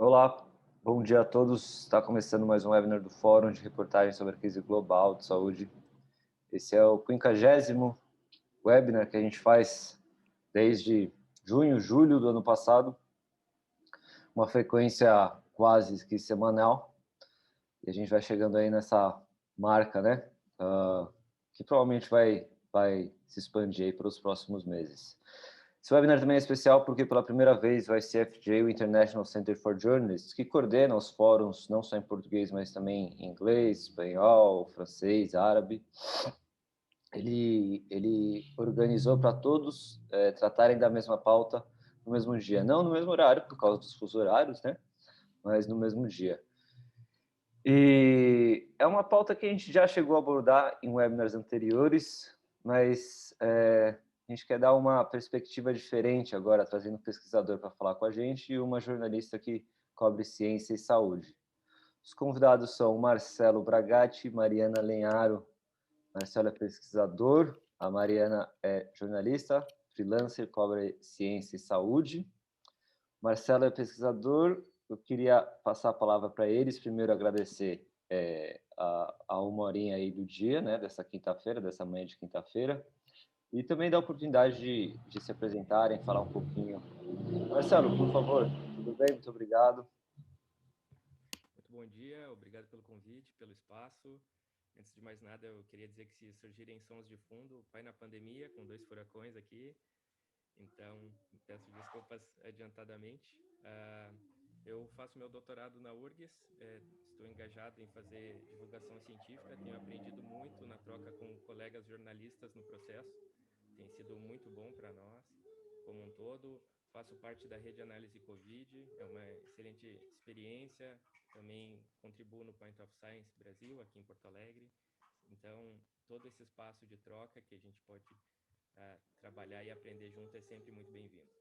Olá, bom dia a todos. Está começando mais um webinar do Fórum de reportagem sobre a crise global de saúde. Esse é o 50º webinar que a gente faz desde junho, julho do ano passado, uma frequência quase que semanal. E a gente vai chegando aí nessa marca, né? Que provavelmente vai se expandir aí para os próximos meses. Esse webinar também é especial porque pela primeira vez o ICFJ, o International Center for Journalists, que coordena os fóruns não só em português, mas também em inglês, espanhol, francês, árabe. Ele organizou para todos tratarem da mesma pauta no mesmo dia. Não no mesmo horário, por causa dos fusos horários, né? Mas no mesmo dia. E é uma pauta que a gente já chegou a abordar em webinars anteriores, mas a gente quer dar uma perspectiva diferente agora, trazendo um pesquisador para falar com a gente e uma jornalista que cobre ciência e saúde. Os convidados são Marcelo Bragatti, Mariana Lenharo. Marcelo é pesquisador, a Mariana é jornalista, freelancer, cobre ciência e saúde. Marcelo é pesquisador. Eu queria passar a palavra para eles. Primeiro, agradecer a uma horinha aí do dia, né, dessa quinta-feira, dessa manhã de quinta-feira. E também dar a oportunidade de se apresentarem, falar um pouquinho. Marcelo, por favor, tudo bem? Muito obrigado. Muito bom dia, obrigado pelo convite, pelo espaço. Antes de mais nada, eu queria dizer que se surgirem sons de fundo, vai na pandemia, com 2 furacões aqui, então peço desculpas adiantadamente. Eu faço meu doutorado na URGS, estou engajado em fazer divulgação científica, tenho aprendido muito na troca com colegas jornalistas no processo, tem sido muito bom para nós, como um todo. Faço parte da rede Análise Covid, é uma excelente experiência. Também contribuo no Point of Science Brasil, aqui em Porto Alegre. Então, todo esse espaço de troca que a gente pode trabalhar e aprender junto é sempre muito bem-vindo.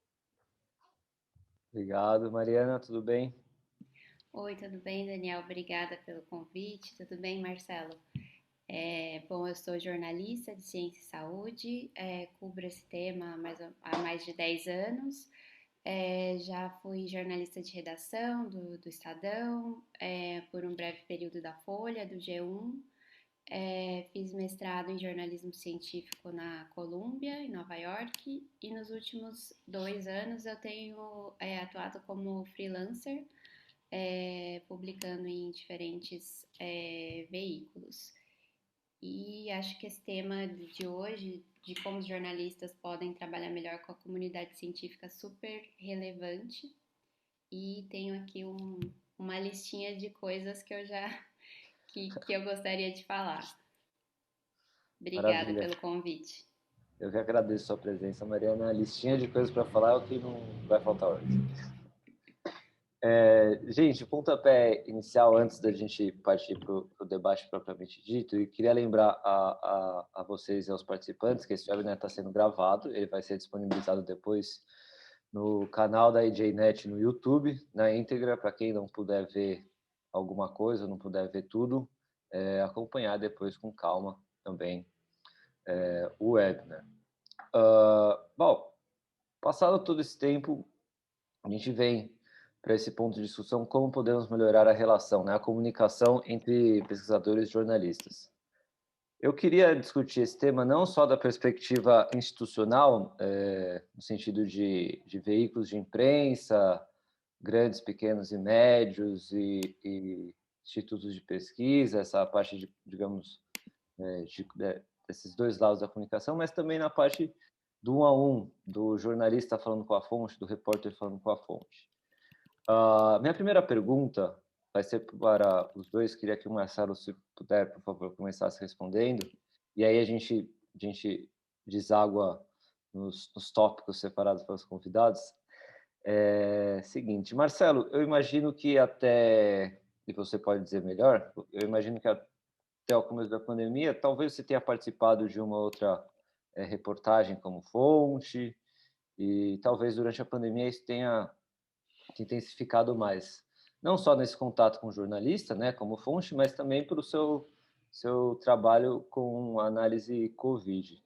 Obrigado, Mariana, tudo bem? Oi, tudo bem, Daniel? Obrigada pelo convite. Tudo bem, Marcelo? Bom, eu sou jornalista de ciência e saúde, cubro esse tema há mais de 10 anos. Já fui jornalista de redação do Estadão, por um breve período da Folha, do G1. Fiz mestrado em jornalismo científico na Colômbia, em Nova York, e nos últimos 2 anos eu tenho atuado como freelancer, publicando em diferentes veículos. E acho que esse tema de hoje, de como os jornalistas podem trabalhar melhor com a comunidade científica, é super relevante. E tenho aqui uma listinha de coisas que que eu gostaria de falar. Obrigada Maravilha. pelo convite. Eu que agradeço a sua presença, Mariana. A listinha de coisas para falar é o que não vai faltar hoje. Gente, pontapé inicial, antes da gente partir para o debate propriamente dito, e queria lembrar a vocês e aos participantes que esse webinar está sendo gravado, ele vai ser disponibilizado depois no canal da EJNet no YouTube, na íntegra, para quem não puder ver alguma coisa, não puder ver tudo, acompanhar depois com calma também o webinar. Bom, passado todo esse tempo, a gente vem para esse ponto de discussão como podemos melhorar a relação, né, a comunicação entre pesquisadores e jornalistas. Eu queria discutir esse tema não só da perspectiva institucional, no sentido de veículos de imprensa, grandes, pequenos e médios e institutos de pesquisa, essa parte de, digamos, desses dois lados da comunicação, mas também na parte do 1 a 1, do jornalista falando com a fonte, do repórter falando com a fonte. Minha primeira pergunta vai ser para os dois. Queria que o Marcelo, se puder, por favor, começasse respondendo. E aí a gente deságua nos tópicos separados para os convidados. Seguinte, Marcelo, eu imagino que até, e você pode dizer melhor, eu imagino que até o começo da pandemia, talvez você tenha participado de uma outra reportagem como fonte, e talvez durante a pandemia isso tenha intensificado mais, não só nesse contato com o jornalista, né, como fonte, mas também para o seu trabalho com análise COVID.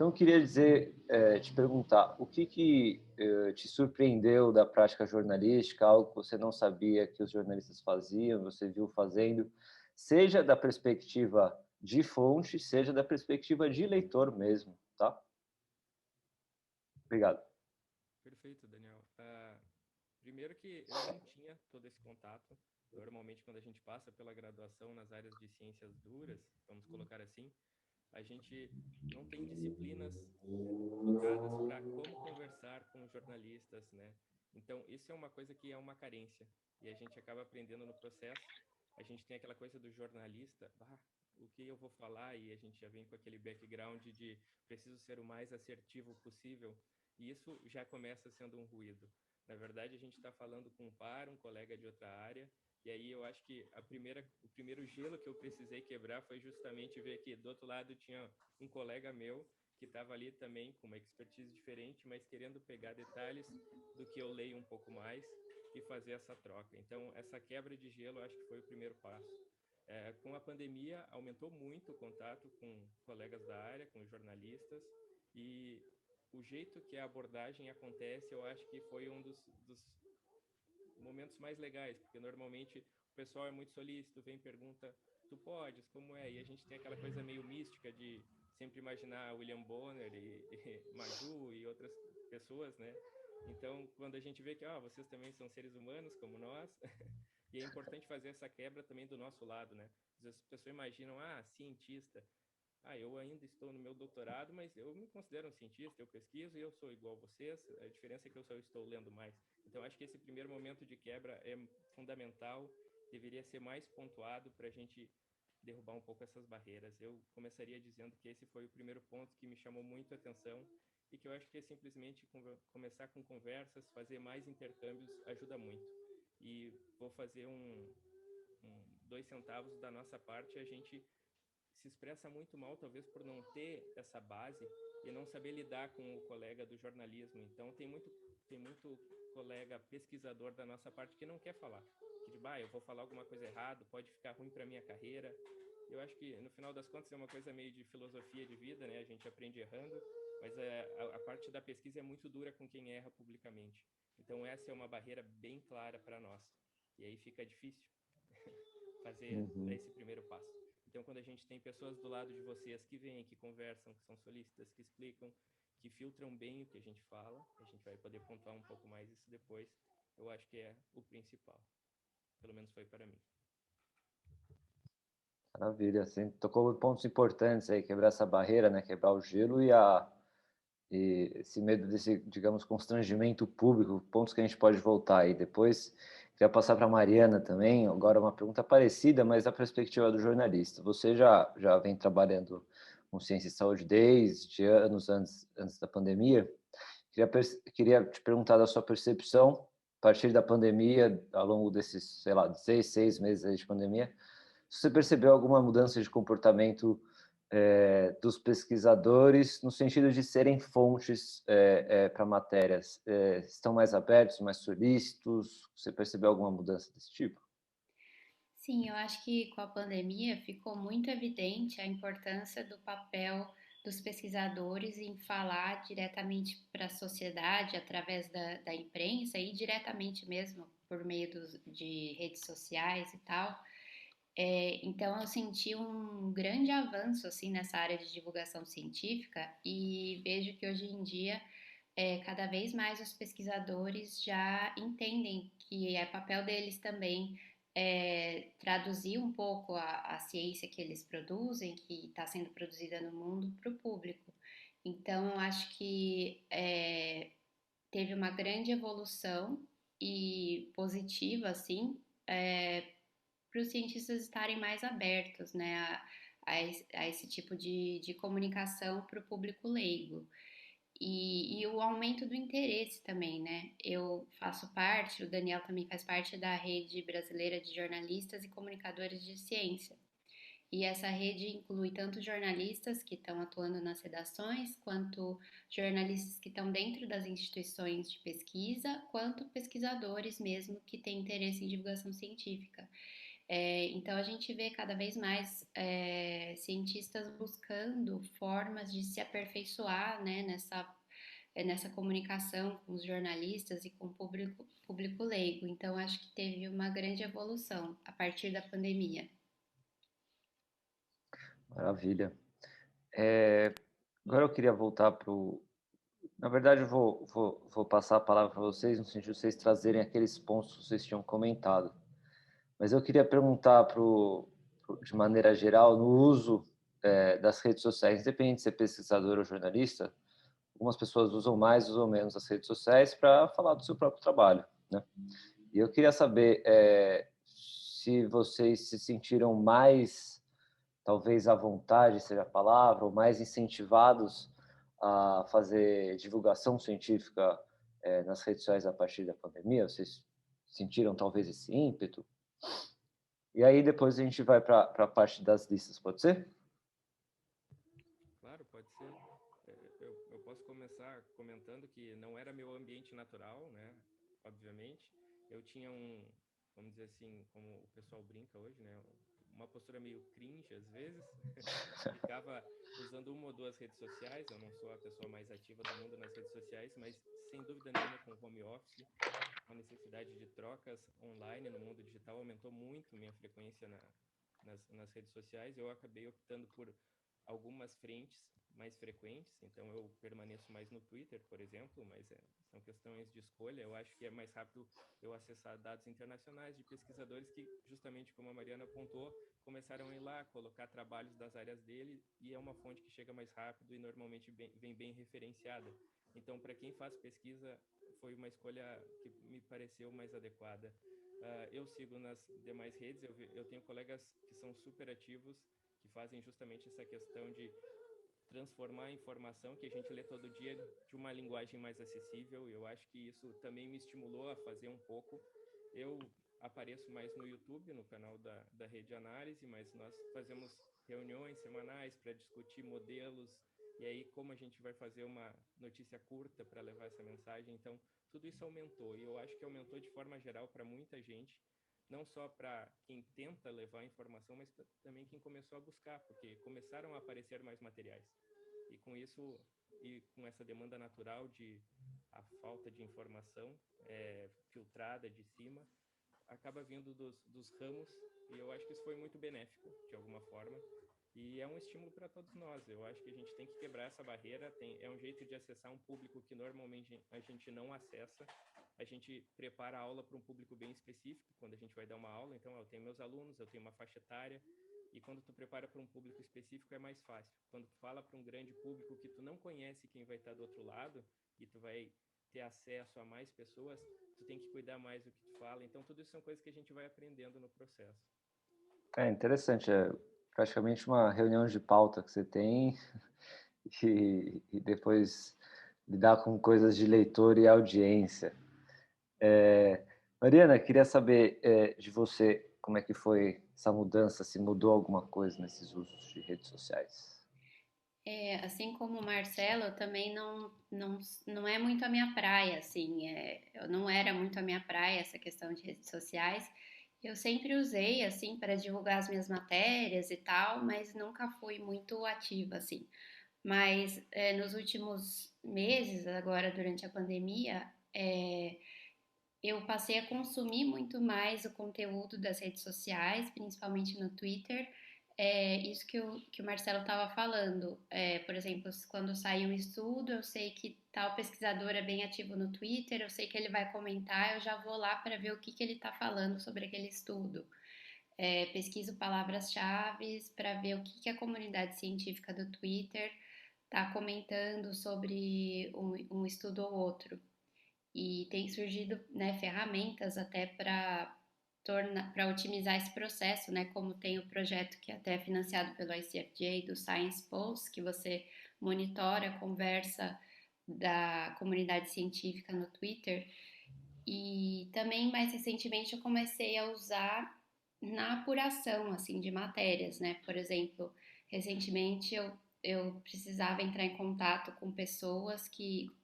Então, eu queria te perguntar, o que te surpreendeu da prática jornalística, algo que você não sabia que os jornalistas faziam, você viu fazendo, seja da perspectiva de fonte, seja da perspectiva de leitor mesmo, tá? Obrigado. Perfeito, Daniel. Primeiro que eu não tinha todo esse contato. Normalmente, quando a gente passa pela graduação nas áreas de ciências duras, vamos colocar assim, a gente não tem disciplinas focadas para como conversar com jornalistas, né? Então, isso é uma coisa que é uma carência e a gente acaba aprendendo no processo. A gente tem aquela coisa do jornalista, o que eu vou falar? E a gente já vem com aquele background de preciso ser o mais assertivo possível, e isso já começa sendo um ruído. Na verdade, a gente está falando com um colega de outra área, e aí eu acho que o primeiro gelo que eu precisei quebrar foi justamente ver que do outro lado tinha um colega meu que estava ali também com uma expertise diferente, mas querendo pegar detalhes do que eu leio um pouco mais e fazer essa troca. Então, essa quebra de gelo, eu acho que foi o primeiro passo. Com a pandemia, aumentou muito o contato com colegas da área, com jornalistas, e o jeito que a abordagem acontece, eu acho que foi um dos momentos mais legais, porque normalmente o pessoal é muito solícito, vem e pergunta, tu podes, como é? E a gente tem aquela coisa meio mística de sempre imaginar William Bonner e Maju e outras pessoas, né? Então, quando a gente vê que vocês também são seres humanos como nós, e é importante fazer essa quebra também do nosso lado, né? Às vezes as pessoas imaginam, cientista, eu ainda estou no meu doutorado, mas eu me considero um cientista, eu pesquiso e eu sou igual a vocês, a diferença é que eu só estou lendo mais. Então, acho que esse primeiro momento de quebra é fundamental, deveria ser mais pontuado para a gente derrubar um pouco essas barreiras. Eu começaria dizendo que esse foi o primeiro ponto que me chamou muito a atenção e que eu acho que é simplesmente começar com conversas, fazer mais intercâmbios ajuda muito. E vou fazer 2 centavos da nossa parte, a gente se expressa muito mal, talvez por não ter essa base e não saber lidar com o colega do jornalismo. Então, tem muito colega pesquisador da nossa parte que não quer falar. Que diz, eu vou falar alguma coisa errada, pode ficar ruim para minha carreira. Eu acho que, no final das contas, é uma coisa meio de filosofia de vida, né? A gente aprende errando, mas a parte da pesquisa é muito dura com quem erra publicamente. Então, essa é uma barreira bem clara para nós. E aí fica difícil fazer esse primeiro passo. Então, quando a gente tem pessoas do lado de vocês que vêm, que conversam, que são solícitas, que explicam, que filtram bem o que a gente fala, a gente vai poder pontuar um pouco mais isso depois, eu acho que é o principal. Pelo menos foi para mim. Maravilha, você tocou pontos importantes aí, quebrar essa barreira, né? Quebrar o gelo e esse medo desse, digamos, constrangimento público, pontos que a gente pode voltar aí depois. Queria passar para a Mariana também, agora uma pergunta parecida, mas da perspectiva do jornalista. Você já vem trabalhando com ciência e saúde desde anos antes da pandemia. Queria te perguntar da sua percepção, a partir da pandemia, ao longo desses, sei lá, 6 meses aí de pandemia, se você percebeu alguma mudança de comportamento dos pesquisadores no sentido de serem fontes para matérias? Estão mais abertos, mais solícitos? Você percebeu alguma mudança desse tipo? Sim, eu acho que com a pandemia ficou muito evidente a importância do papel dos pesquisadores em falar diretamente para a sociedade através da imprensa e diretamente mesmo por meio de redes sociais e tal. Então eu senti um grande avanço assim nessa área de divulgação científica e vejo que hoje em dia cada vez mais os pesquisadores já entendem que é papel deles também traduzir um pouco a ciência que eles produzem, que está sendo produzida no mundo, para o público. Então, eu acho que teve uma grande evolução e positiva, assim, para os cientistas estarem mais abertos, né, a esse tipo de comunicação para o público leigo. E o aumento do interesse também, né? Eu faço parte, o Daniel também faz parte da rede brasileira de jornalistas e comunicadores de ciência. E essa rede inclui tanto jornalistas que estão atuando nas redações, quanto jornalistas que estão dentro das instituições de pesquisa, quanto pesquisadores mesmo que têm interesse em divulgação científica. Então, a gente vê cada vez mais cientistas buscando formas de se aperfeiçoar, né, nessa comunicação com os jornalistas e com o público leigo. Então, acho que teve uma grande evolução a partir da pandemia. Maravilha. Agora eu queria voltar para o... Na verdade, eu vou passar a palavra para vocês, no sentido de vocês trazerem aqueles pontos que vocês tinham comentado. Mas eu queria perguntar de maneira geral, no uso das redes sociais, independente de ser pesquisador ou jornalista, algumas pessoas usam mais, usam menos as redes sociais para falar do seu próprio trabalho, né? E eu queria saber se vocês se sentiram mais, talvez à vontade seja a palavra, ou mais incentivados a fazer divulgação científica nas redes sociais a partir da pandemia. Vocês sentiram talvez esse ímpeto? E aí depois a gente vai para a parte das listas, pode ser? Claro, pode ser. Eu posso começar comentando que não era meu ambiente natural, né? Obviamente. Eu tinha vamos dizer assim, como o pessoal brinca hoje, né? Uma postura meio cringe às vezes. Ficava usando uma ou duas redes sociais. Eu não sou a pessoa mais ativa do mundo nas redes sociais, mas sem dúvida nenhuma com o home office, a necessidade de trocas online no mundo digital aumentou muito minha frequência nas redes sociais. Eu acabei optando por algumas frentes mais frequentes, então eu permaneço mais no Twitter, por exemplo, mas são questões de escolha. Eu acho que é mais rápido eu acessar dados internacionais de pesquisadores que, justamente como a Mariana apontou, começaram a ir lá, colocar trabalhos das áreas dele, e é uma fonte que chega mais rápido e normalmente vem bem referenciada. Então, para quem faz pesquisa, foi uma escolha que me pareceu mais adequada. Eu sigo nas demais redes, eu tenho colegas que são super ativos, que fazem justamente essa questão de transformar a informação que a gente lê todo dia de uma linguagem mais acessível. Eu acho que isso também me estimulou a fazer um pouco. Eu apareço mais no YouTube, no canal da Rede Análise, mas nós fazemos reuniões semanais para discutir modelos, e aí como a gente vai fazer uma notícia curta para levar essa mensagem. Então, tudo isso aumentou, e eu acho que aumentou de forma geral para muita gente, não só para quem tenta levar a informação, mas também quem começou a buscar, porque começaram a aparecer mais materiais. E com isso, e com essa demanda natural de a falta de informação filtrada de cima, acaba vindo dos ramos, e eu acho que isso foi muito benéfico, de alguma forma, e é um estímulo para todos nós. Eu acho que a gente tem que quebrar essa barreira, é um jeito de acessar um público que normalmente a gente não acessa. A gente prepara a aula para um público bem específico, quando a gente vai dar uma aula. Então, eu tenho meus alunos, eu tenho uma faixa etária, e quando tu prepara para um público específico é mais fácil. Quando tu fala para um grande público que tu não conhece quem vai estar do outro lado, e tu vai ter acesso a mais pessoas, tu tem que cuidar mais do que tu fala. Então, tudo isso são coisas que a gente vai aprendendo no processo. É interessante, é praticamente uma reunião de pauta que você tem e depois lidar com coisas de leitor e audiência. Mariana, queria saber de você como é que foi essa mudança, se mudou alguma coisa nesses usos de redes sociais. Assim como o Marcelo, eu também não é muito a minha praia, assim, eu não era muito a minha praia essa questão de redes sociais. Eu sempre usei, assim, para divulgar as minhas matérias e tal, mas nunca fui muito ativa, assim. Mas nos últimos meses, agora durante a pandemia, eu passei a consumir muito mais o conteúdo das redes sociais, principalmente no Twitter. Isso que o Marcelo estava falando. Por exemplo, quando sai um estudo, eu sei que tal pesquisador é bem ativo no Twitter, eu sei que ele vai comentar, eu já vou lá para ver o que ele está falando sobre aquele estudo. Pesquiso palavras-chave para ver o que a comunidade científica do Twitter está comentando sobre um estudo ou outro. E tem surgido, né, ferramentas até para otimizar esse processo, né, como tem o projeto que até é financiado pelo ICFJ do Science Pulse, que você monitora a conversa da comunidade científica no Twitter. E também mais recentemente eu comecei a usar na apuração assim de matérias, né? Por exemplo, recentemente eu precisava entrar em contato com pessoas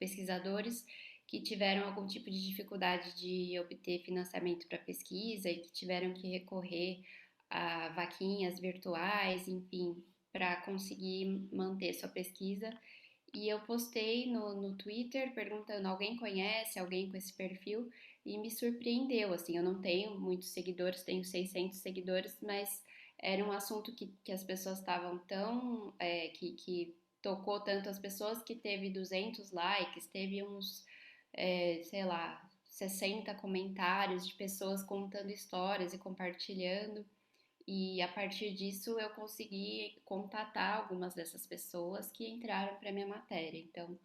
pesquisadores que tiveram algum tipo de dificuldade de obter financiamento para pesquisa e que tiveram que recorrer a vaquinhas virtuais, enfim, para conseguir manter sua pesquisa. E eu postei no Twitter perguntando: alguém conhece alguém com esse perfil? E me surpreendeu, assim, eu não tenho muitos seguidores, tenho 600 seguidores, mas era um assunto que as pessoas estavam tão, que tocou tanto as pessoas que teve 200 likes, teve uns, sei lá, 60 comentários de pessoas contando histórias e compartilhando. E a partir disso eu consegui contatar algumas dessas pessoas que entraram para minha matéria. Então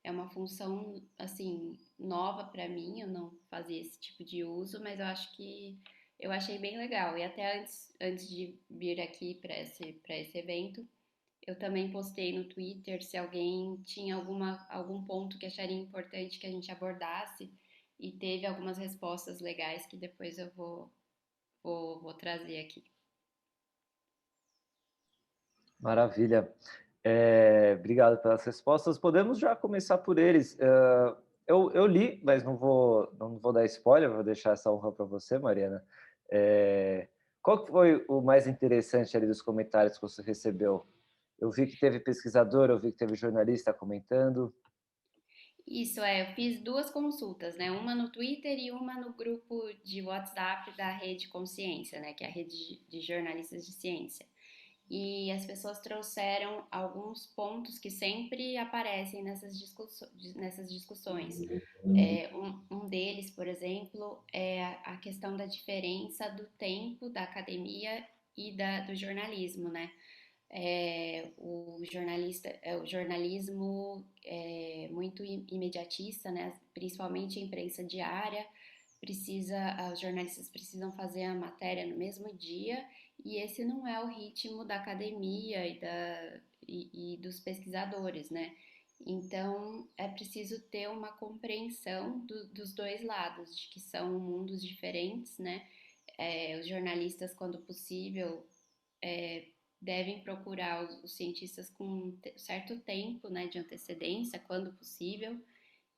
é uma função assim nova para mim, eu não fazia esse tipo de uso, mas eu acho que eu achei bem legal. E até antes de vir aqui para esse evento, eu também postei no Twitter se alguém tinha algum ponto que acharia importante que a gente abordasse, e teve algumas respostas legais que depois eu vou trazer aqui. Maravilha. Obrigado pelas respostas. Podemos já começar por eles. Eu li, mas não vou dar spoiler, vou deixar essa honra para você, Mariana. Qual que foi o mais interessante ali dos comentários que você recebeu? Eu vi que teve pesquisador, eu vi que teve jornalista comentando. Isso, eu fiz duas consultas, né? Uma no Twitter e uma no grupo de WhatsApp da Rede Consciência, né? Que é a rede de jornalistas de ciência. E as pessoas trouxeram alguns pontos que sempre aparecem nessas discussões. Um deles, por exemplo, é a questão da diferença do tempo da academia e do jornalismo, né? O jornalismo é muito imediatista, né? Principalmente a imprensa diária, os jornalistas precisam fazer a matéria no mesmo dia, e esse não é o ritmo da academia e dos pesquisadores, né? Então é preciso ter uma compreensão dos dois lados, de que são mundos diferentes, né? Os jornalistas, quando possível, devem procurar os cientistas com certo tempo, né, de antecedência, quando possível,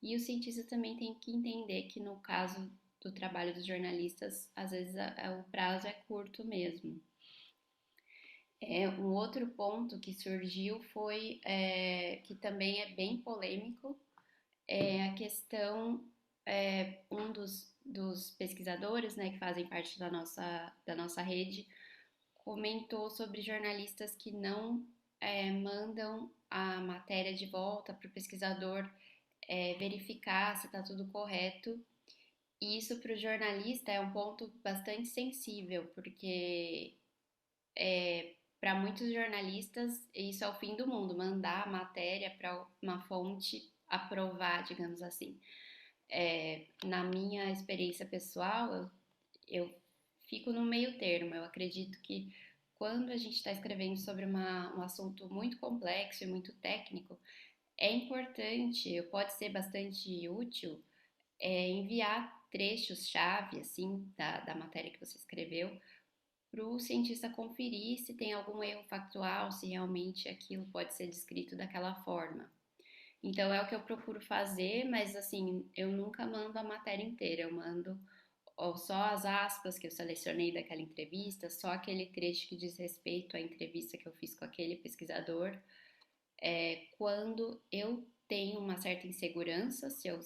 e os cientistas também têm que entender que no caso do trabalho dos jornalistas, às vezes o prazo é curto mesmo. Um outro ponto que surgiu foi, que também é bem polêmico, é a questão, um dos pesquisadores, né, que fazem parte da nossa rede, comentou sobre jornalistas que não mandam a matéria de volta para o pesquisador verificar se está tudo correto. E isso para o jornalista é um ponto bastante sensível, porque para muitos jornalistas isso é o fim do mundo, mandar a matéria para uma fonte aprovar, digamos assim. Na minha experiência pessoal, eu fico no meio termo. Eu acredito que quando a gente está escrevendo sobre um assunto muito complexo e muito técnico, é importante, pode ser bastante útil, enviar trechos-chave, assim, da matéria que você escreveu, para o cientista conferir se tem algum erro factual, se realmente aquilo pode ser descrito daquela forma. Então é o que eu procuro fazer, mas assim, eu nunca mando a matéria inteira, eu mando só as aspas que eu selecionei daquela entrevista, só aquele trecho que diz respeito à entrevista que eu fiz com aquele pesquisador, quando eu tenho uma certa insegurança se eu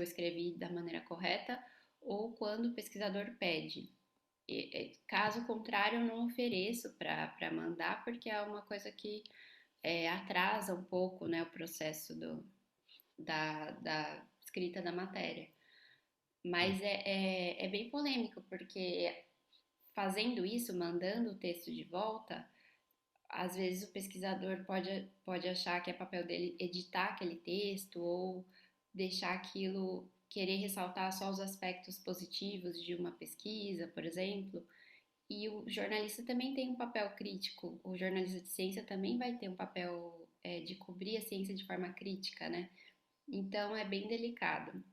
escrevi da maneira correta, ou quando o pesquisador pede. Caso contrário, eu não ofereço para mandar, porque é uma coisa que atrasa um pouco, né, o processo da escrita da matéria. Mas é bem polêmico, porque fazendo isso, mandando o texto de volta, às vezes o pesquisador pode achar que é papel dele editar aquele texto ou deixar aquilo, querer ressaltar só os aspectos positivos de uma pesquisa, por exemplo. E o jornalista também tem um papel crítico. O jornalista de ciência também vai ter um papel de cobrir a ciência de forma crítica, né? Então é bem delicado.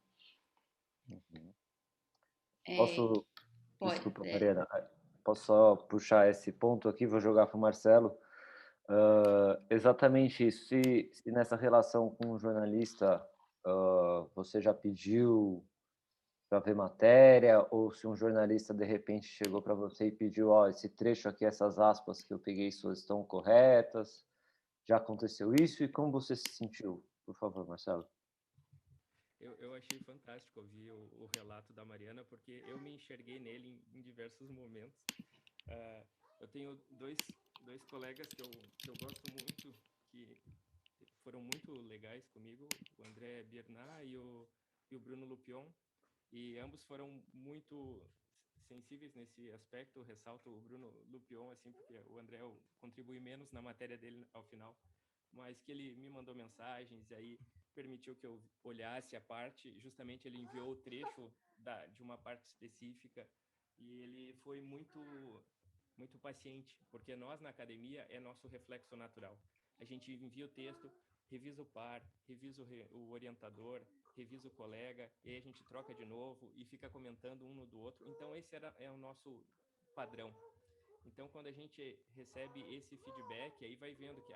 Uhum. É, Posso, pode, desculpa, Mariana, posso só puxar esse ponto aqui, vou jogar para o Marcelo. Exatamente isso. Se nessa relação com o jornalista você já pediu para ver matéria, ou se um jornalista de repente chegou para você e pediu, ó, esse trecho aqui, essas aspas que eu peguei suas estão corretas? Já aconteceu isso? E como você se sentiu? Por favor, Marcelo. Eu achei fantástico ouvir o relato da Mariana, porque eu me enxerguei nele em diversos momentos. Eu tenho dois colegas que eu gosto muito, que foram muito legais comigo, o André Biernat e o Bruno Lupion, e ambos foram muito sensíveis nesse aspecto. Eu ressalto o Bruno Lupion, assim, porque o André contribui menos na matéria dele ao final, mas que ele me mandou mensagens, e aí permitiu que eu olhasse a parte. Justamente ele enviou o trecho de uma parte específica, e ele foi muito paciente, porque nós na academia é nosso reflexo natural. A gente envia o texto, revisa o par, revisa o orientador, revisa o colega, e aí a gente troca de novo e fica comentando um no do outro. Então esse é o nosso padrão. Então, quando a gente recebe esse feedback, aí vai vendo que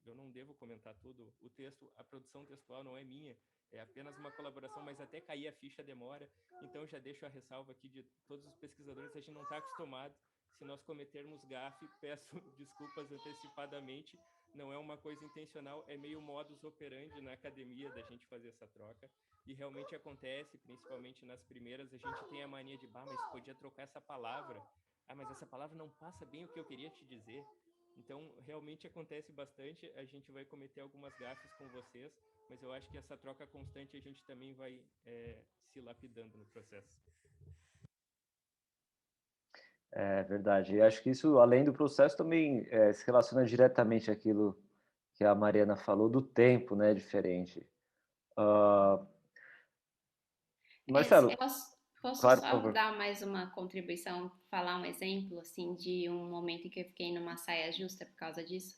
eu não devo comentar tudo. O texto, a produção textual não é minha, é apenas uma colaboração, mas até cair a ficha demora. Então, já deixo a ressalva aqui de todos os pesquisadores, a gente não está acostumado. Se nós cometermos gafe, peço desculpas antecipadamente. Não é uma coisa intencional, é meio modus operandi na academia da gente fazer essa troca. E realmente acontece, principalmente nas primeiras, a gente tem a mania de, mas podia trocar essa palavra. Mas essa palavra não passa bem o que eu queria te dizer. Então, realmente acontece bastante. A gente vai cometer algumas gafes com vocês, mas eu acho que essa troca constante a gente também vai se lapidando no processo. É verdade. E acho que isso, além do processo, também se relaciona diretamente àquilo que a Mariana falou do tempo, né, diferente. Marcelo, Posso claro, por só favor. dar mais uma contribuição, falar um exemplo assim de um momento em que eu fiquei numa saia justa por causa disso?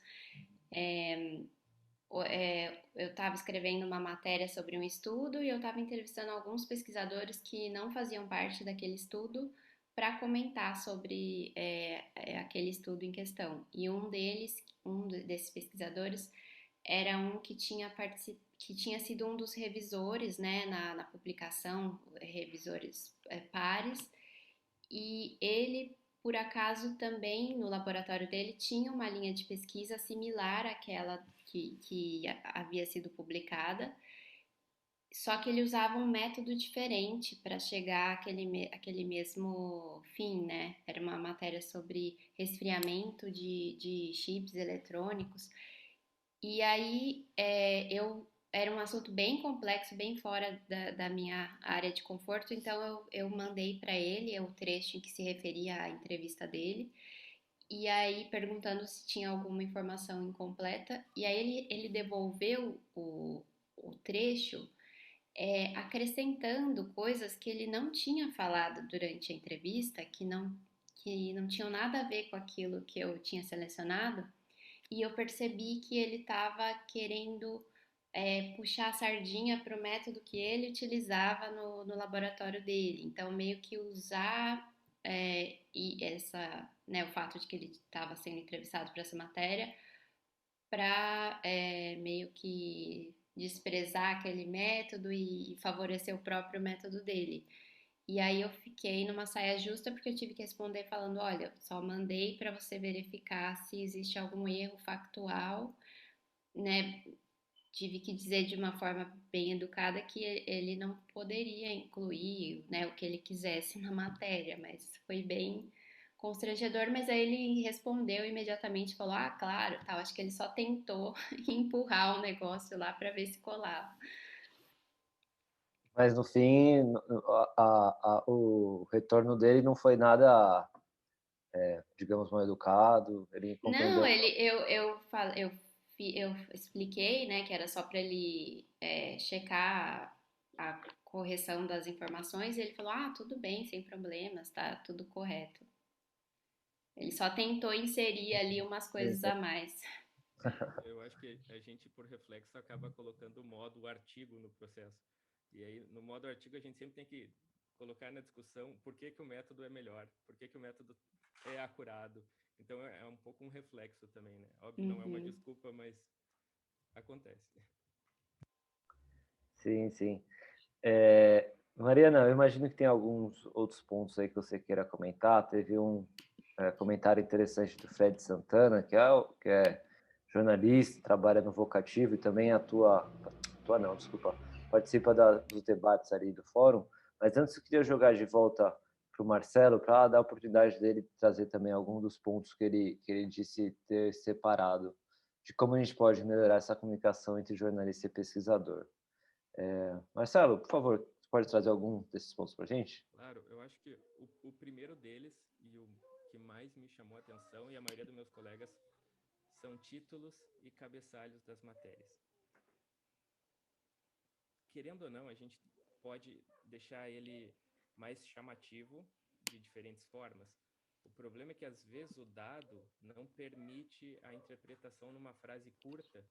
Eu estava escrevendo uma matéria sobre um estudo e eu estava entrevistando alguns pesquisadores que não faziam parte daquele estudo para comentar sobre aquele estudo em questão. E desses pesquisadores, era um que tinha sido um dos revisores, né, na publicação, revisores pares, e ele, por acaso, também no laboratório dele tinha uma linha de pesquisa similar àquela que havia sido publicada, só que ele usava um método diferente para chegar àquele mesmo fim, né? Era uma matéria sobre resfriamento de chips eletrônicos. E aí era um assunto bem complexo, bem fora da minha área de conforto, então eu mandei para ele o trecho em que se referia à entrevista dele, e aí perguntando se tinha alguma informação incompleta, e aí ele devolveu o trecho acrescentando coisas que ele não tinha falado durante a entrevista, que não tinham nada a ver com aquilo que eu tinha selecionado, e eu percebi que ele estava querendo puxar a sardinha para o método que ele utilizava no laboratório dele. Então, meio que usar o fato de que ele estava sendo entrevistado para essa matéria para meio que desprezar aquele método e favorecer o próprio método dele. E aí eu fiquei numa saia justa porque eu tive que responder falando, olha, eu só mandei para você verificar se existe algum erro factual, né? Tive que dizer de uma forma bem educada que ele não poderia incluir, né, o que ele quisesse na matéria, mas foi bem constrangedor, mas aí ele respondeu imediatamente, falou, claro, tal, acho que ele só tentou empurrar o negócio lá para ver se colava. Mas no fim, o retorno dele não foi nada, digamos, mal educado. Ele Não, compreendeu. eu expliquei, né, que era só para ele checar a correção das informações e ele falou, tudo bem, sem problemas, tá tudo correto. Ele só tentou inserir ali umas coisas a mais. Eu acho que a gente, por reflexo, acaba colocando o modo artigo no processo. E aí, no modo artigo, a gente sempre tem que colocar na discussão por que o método é melhor, por que o método é acurado. Então, é um pouco um reflexo também, né? Óbvio, não é uma desculpa, mas acontece. Sim, sim. Mariana, eu imagino que tem alguns outros pontos aí que você queira comentar. Teve um comentário interessante do Fred Santana, que é jornalista, trabalha no Vocativo e também atua não, desculpa, participa dos debates ali do fórum. Mas antes eu queria jogar de volta para o Marcelo para dar a oportunidade dele de trazer também algum dos pontos que ele disse ter separado, de como a gente pode melhorar essa comunicação entre jornalista e pesquisador. Marcelo, por favor, você pode trazer algum desses pontos para a gente? Claro, eu acho que o primeiro deles e o que mais me chamou a atenção, e a maioria dos meus colegas, são títulos e cabeçalhos das matérias. Querendo ou não, a gente pode deixar ele mais chamativo de diferentes formas. O problema é que, às vezes, o dado não permite a interpretação numa frase curta,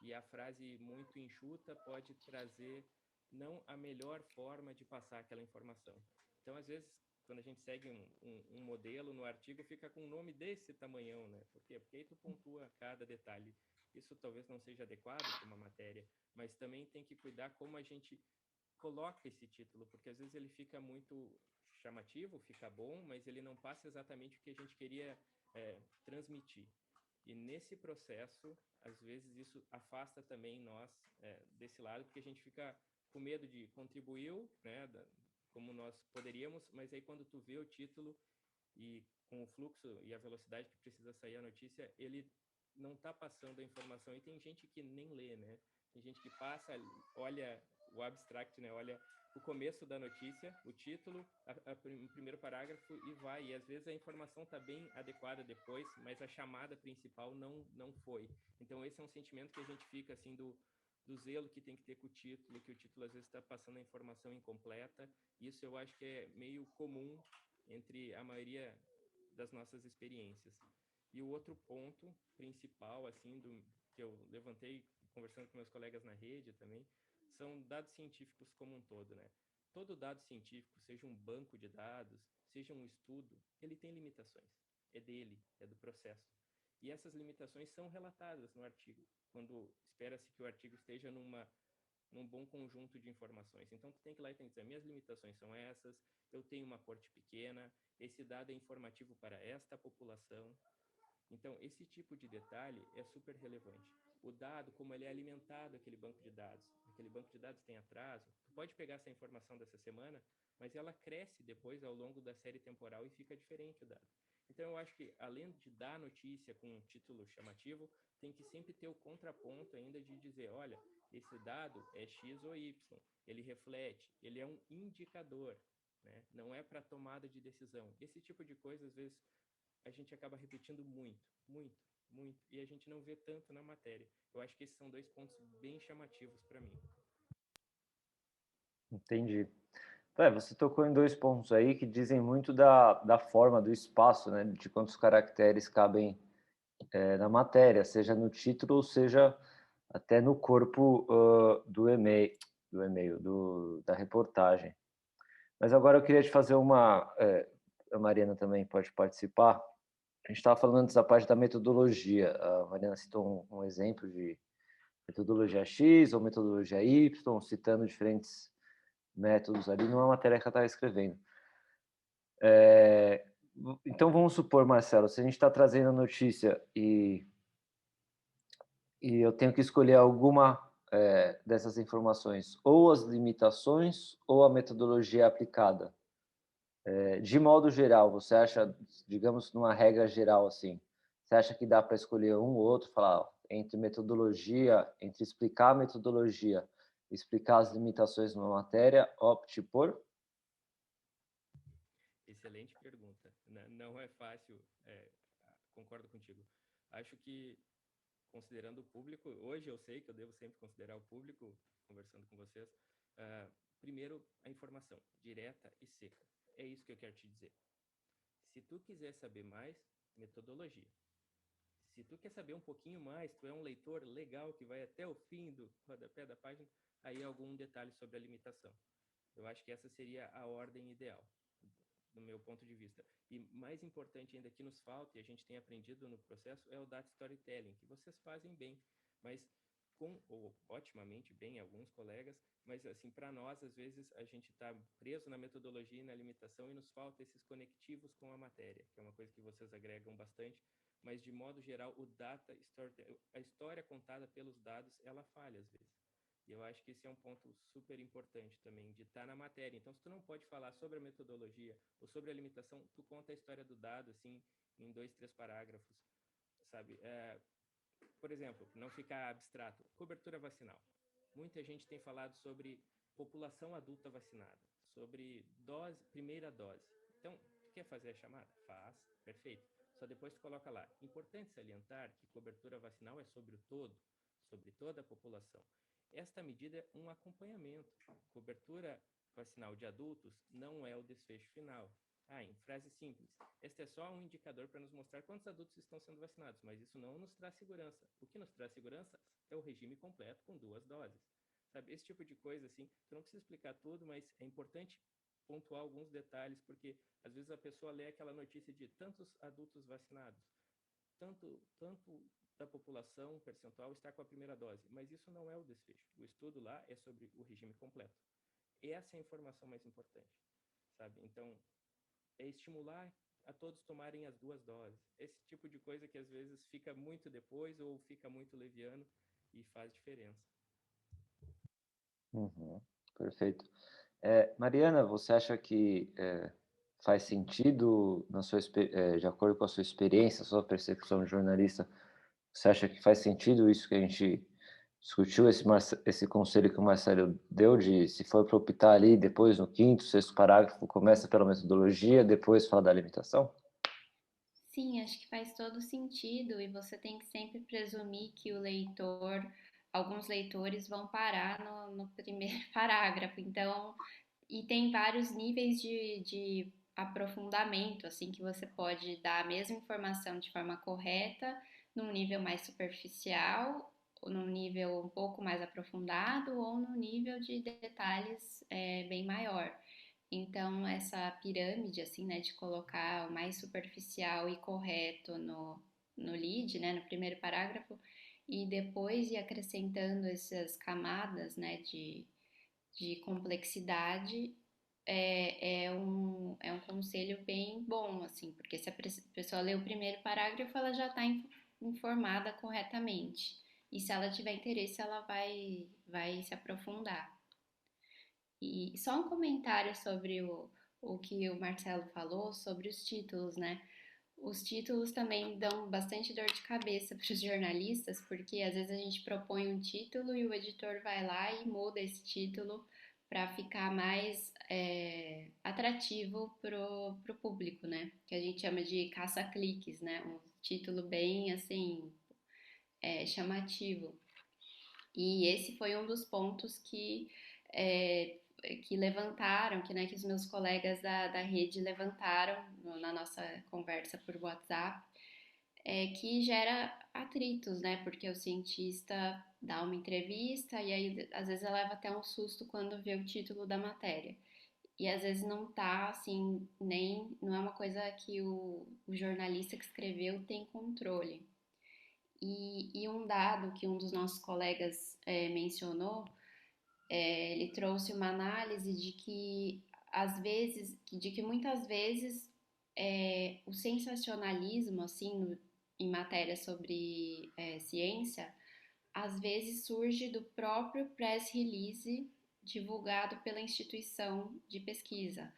e a frase muito enxuta pode trazer não a melhor forma de passar aquela informação. Então, às vezes, quando a gente segue um modelo no artigo, fica com um nome desse tamanhão, né? Por quê? Porque aí tu pontua cada detalhe. Isso talvez não seja adequado para uma matéria, mas também tem que cuidar como a gente coloca esse título, porque às vezes ele fica muito chamativo, fica bom, mas ele não passa exatamente o que a gente queria transmitir. E nesse processo, às vezes isso afasta também nós desse lado, porque a gente fica com medo de contribuir, né, como nós poderíamos, mas aí quando tu vê o título e com o fluxo e a velocidade que precisa sair a notícia, ele não está passando a informação. E tem gente que nem lê, né? Tem gente que passa, olha o abstract, né? Olha o começo da notícia, o título, o primeiro parágrafo e vai. E às vezes a informação está bem adequada depois, mas a chamada principal não foi. Então esse é um sentimento que a gente fica assim do zelo que tem que ter com o título, que o título às vezes está passando a informação incompleta. Isso eu acho que é meio comum entre a maioria das nossas experiências. E o outro ponto principal, assim, que eu levantei conversando com meus colegas na rede também, são dados científicos como um todo, né? Todo dado científico, seja um banco de dados, seja um estudo, ele tem limitações. É dele, é do processo. E essas limitações são relatadas no artigo, quando espera-se que o artigo esteja num bom conjunto de informações. Então, tu tem que ir lá e tem que dizer, minhas limitações são essas, eu tenho uma corte pequena, esse dado é informativo para esta população. Então, esse tipo de detalhe é super relevante. O dado, como ele é alimentado, aquele banco de dados tem atraso, tu pode pegar essa informação dessa semana, mas ela cresce depois ao longo da série temporal e fica diferente o dado. Então, eu acho que, além de dar notícia com um título chamativo, tem que sempre ter o contraponto ainda de dizer, olha, esse dado é X ou Y, ele reflete, ele é um indicador, né? Não é para tomada de decisão. Esse tipo de coisa, às vezes, a gente acaba repetindo muito, e a gente não vê tanto na matéria. Eu acho que esses são dois pontos bem chamativos para mim. Entendi. Você tocou em dois pontos aí que dizem muito da forma, do espaço, né? De quantos caracteres cabem na matéria, seja no título, seja até no corpo da reportagem. Mas agora eu queria te fazer a Mariana também pode participar. A gente estava falando antes da parte da metodologia. A Mariana citou um exemplo de metodologia X ou metodologia Y, citando diferentes métodos ali numa matéria que ela estava escrevendo. Então, vamos supor, Marcelo, se a gente está trazendo a notícia e eu tenho que escolher alguma dessas informações, ou as limitações ou a metodologia aplicada. De modo geral, você acha, digamos, numa regra geral assim, você acha que dá para escolher um ou outro, falar entre metodologia, entre explicar a metodologia e explicar as limitações de uma matéria, opte por? Excelente pergunta. Não é fácil, concordo contigo. Acho que, considerando o público, hoje eu sei que eu devo sempre considerar o público, conversando com vocês, primeiro, a informação, direta e seca. É isso que eu quero te dizer. Se tu quiser saber mais, metodologia. Se tu quer saber um pouquinho mais, tu é um leitor legal que vai até o fim do rodapé da página, aí algum detalhe sobre a limitação. Eu acho que essa seria a ordem ideal, do meu ponto de vista. E mais importante ainda que nos falta, e a gente tem aprendido no processo, é o data storytelling, que vocês fazem bem. Mas ou otimamente bem alguns colegas, mas assim, para nós, às vezes, a gente está preso na metodologia e na limitação e nos falta esses conectivos com a matéria, que é uma coisa que vocês agregam bastante, mas de modo geral, a história contada pelos dados, ela falha às vezes. E eu acho que esse é um ponto super importante também, de estar na matéria. Então, se tu não pode falar sobre a metodologia ou sobre a limitação, tu conta a história do dado, assim, em 2, 3 parágrafos, sabe? Por exemplo, não ficar abstrato, cobertura vacinal. Muita gente tem falado sobre população adulta vacinada, sobre primeira dose. Então, tu quer fazer a chamada? Faz, perfeito. Só depois tu coloca lá. Importante salientar que cobertura vacinal é sobre o todo, sobre toda a população. Esta medida é um acompanhamento. Cobertura vacinal de adultos não é o desfecho final. Em frase simples, este é só um indicador para nos mostrar quantos adultos estão sendo vacinados, mas isso não nos traz segurança. O que nos traz segurança é o regime completo com 2 doses. Sabe, esse tipo de coisa, assim, tu não precisa explicar tudo, mas é importante pontuar alguns detalhes, porque às vezes a pessoa lê aquela notícia de tantos adultos vacinados, tanto da população percentual está com a primeira dose, mas isso não é o desfecho. O estudo lá é sobre o regime completo. Essa é a informação mais importante, sabe? Então, é estimular a todos tomarem as 2 doses. Esse tipo de coisa que às vezes fica muito depois ou fica muito leviano e faz diferença. Uhum, perfeito. Mariana, você acha que faz sentido, de acordo com a sua experiência, a sua percepção de jornalista, você acha que faz sentido isso que a gente discutiu, esse conselho que o Marcelo deu, de se for para optar ali, depois no quinto, sexto parágrafo, começa pela metodologia, depois fala da limitação? Sim, acho que faz todo sentido e você tem que sempre presumir que o leitor, alguns leitores vão parar no primeiro parágrafo. Então, e tem vários níveis de aprofundamento, assim, que você pode dar a mesma informação de forma correta, num nível mais superficial, ou num nível um pouco mais aprofundado, ou num nível de detalhes bem maior. Então, essa pirâmide, assim, né, de colocar o mais superficial e correto no lead, né, no primeiro parágrafo, e depois ir acrescentando essas camadas, né, de complexidade, é um conselho bem bom, assim, porque se a pessoa lê o primeiro parágrafo, ela já está informada corretamente. E se ela tiver interesse, ela vai se aprofundar. E só um comentário sobre o que o Marcelo falou sobre os títulos, né? Os títulos também dão bastante dor de cabeça para os jornalistas, porque às vezes a gente propõe um título e o editor vai lá e muda esse título para ficar mais atrativo pro público, né? Que a gente chama de caça-cliques, né? Um título bem assim chamativo. E esse foi um dos pontos que levantaram, né, que os meus colegas da rede levantaram na nossa conversa por WhatsApp, que gera atritos, né? Porque o cientista dá uma entrevista e aí às vezes leva até um susto quando vê o título da matéria. E às vezes não tá assim, não é uma coisa que o jornalista que escreveu tem controle. E um dado que um dos nossos colegas mencionou, ele trouxe uma análise de que às vezes, de que muitas vezes o sensacionalismo, assim, em matéria sobre ciência, às vezes surge do próprio press release divulgado pela instituição de pesquisa,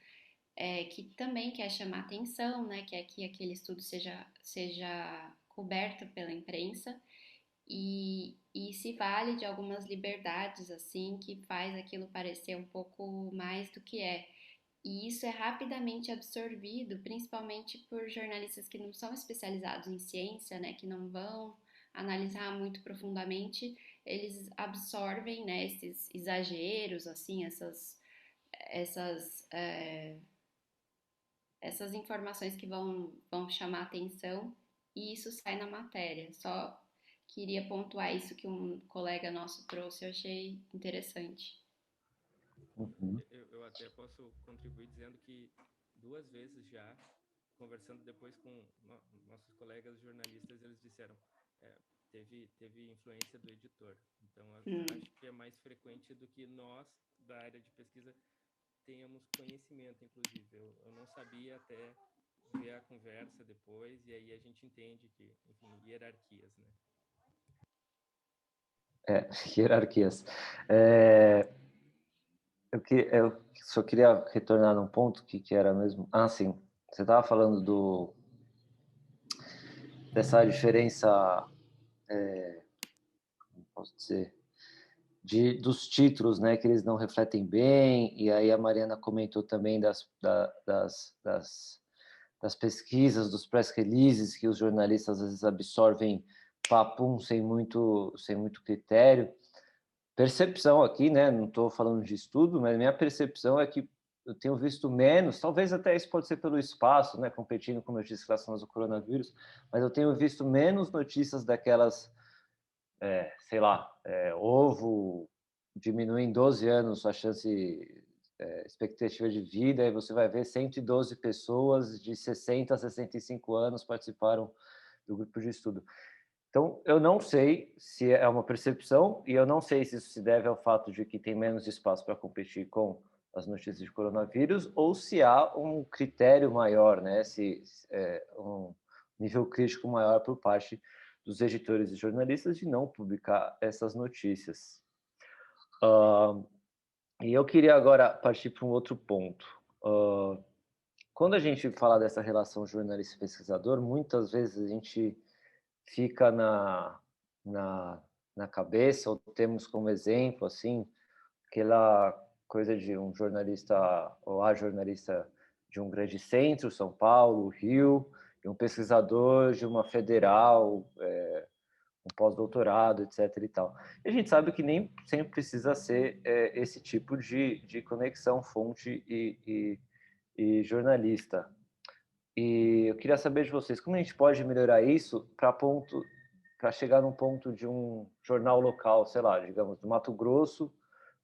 que também quer chamar atenção, né, quer que aquele estudo seja coberto pela imprensa e se vale de algumas liberdades, assim, que faz aquilo parecer um pouco mais do que é. E isso é rapidamente absorvido, principalmente por jornalistas que não são especializados em ciência, né, que não vão analisar muito profundamente, eles absorvem, né, esses exageros, assim, essas, é, essas informações que vão chamar atenção e isso sai na matéria. Só queria pontuar isso que um colega nosso trouxe, eu achei interessante. Uhum. Eu até posso contribuir dizendo que 2 vezes já, conversando depois com nossos colegas jornalistas, eles disseram, teve influência do editor. Então, Hum. acho que é mais frequente do que nós, da área de pesquisa, tenhamos conhecimento, inclusive. Eu não sabia até ver a conversa depois, e aí a gente entende que, enfim, hierarquias, né? Hierarquias. Eu só queria retornar num ponto que era mesmo... sim. Você estava falando dessa diferença, como posso dizer, dos títulos, né, que eles não refletem bem, e aí a Mariana comentou também das pesquisas, dos press releases, que os jornalistas às vezes absorvem papum sem muito critério. Percepção aqui, né, não estou falando de estudo, mas minha percepção é que eu tenho visto menos, talvez até isso pode ser pelo espaço, né, competindo com notícias relacionadas ao coronavírus, mas eu tenho visto menos notícias daquelas, sei lá, ovo diminui em 12 anos a chance, expectativa de vida, e você vai ver 112 pessoas de 60 a 65 anos participaram do grupo de estudo. Então, eu não sei se é uma percepção, e eu não sei se isso se deve ao fato de que tem menos espaço para competir com as notícias de coronavírus, ou se há um critério maior, né? Um nível crítico maior por parte dos editores e jornalistas de não publicar essas notícias. E eu queria agora partir para um outro ponto. Quando a gente fala dessa relação jornalista-pesquisador, muitas vezes a gente fica na cabeça, ou temos como exemplo, assim, aquela coisa de um jornalista, ou a jornalista de um grande centro, São Paulo, Rio, e um pesquisador de uma federal, um pós-doutorado, etc. e tal. E a gente sabe que nem sempre precisa ser esse tipo de conexão fonte e jornalista. E eu queria saber de vocês, como a gente pode melhorar isso para chegar num ponto de um jornal local, sei lá, digamos, do Mato Grosso,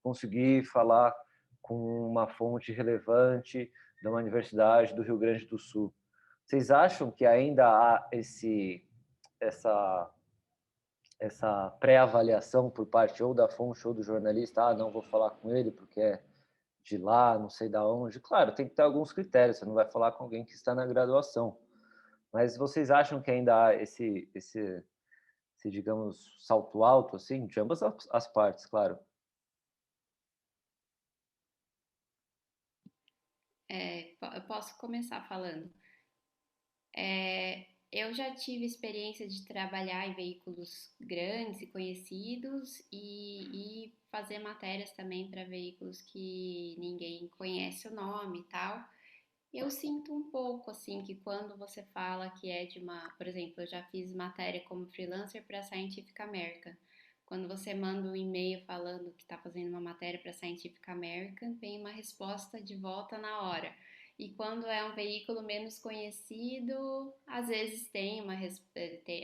conseguir falar com uma fonte relevante de uma universidade do Rio Grande do Sul. Vocês acham que ainda há essa pré-avaliação por parte ou da fonte ou do jornalista? Não vou falar com ele porque é de lá, não sei da onde. Claro, tem que ter alguns critérios, você não vai falar com alguém que está na graduação. Mas vocês acham que ainda há esse digamos, salto alto, assim, de ambas as partes, claro? Eu posso começar falando. Eu já tive experiência de trabalhar em veículos grandes e conhecidos e fazer matérias também para veículos que ninguém conhece o nome e tal. Eu sinto um pouco assim que quando você fala que é de uma, por exemplo, eu já fiz matéria como freelancer para Scientific American. Quando você manda um e-mail falando que está fazendo uma matéria para Scientific American, vem uma resposta de volta na hora. E quando é um veículo menos conhecido, às vezes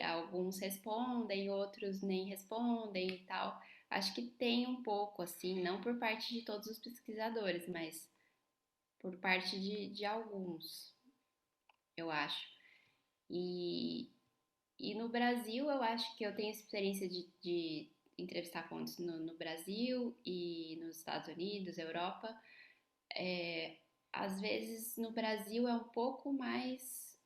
alguns respondem, outros nem respondem e tal. Acho que tem um pouco assim, não por parte de todos os pesquisadores, mas por parte de alguns, eu acho. E, e no Brasil, eu acho que eu tenho experiência de entrevistar fontes no Brasil e nos Estados Unidos, Europa. Às vezes, no Brasil é um pouco mais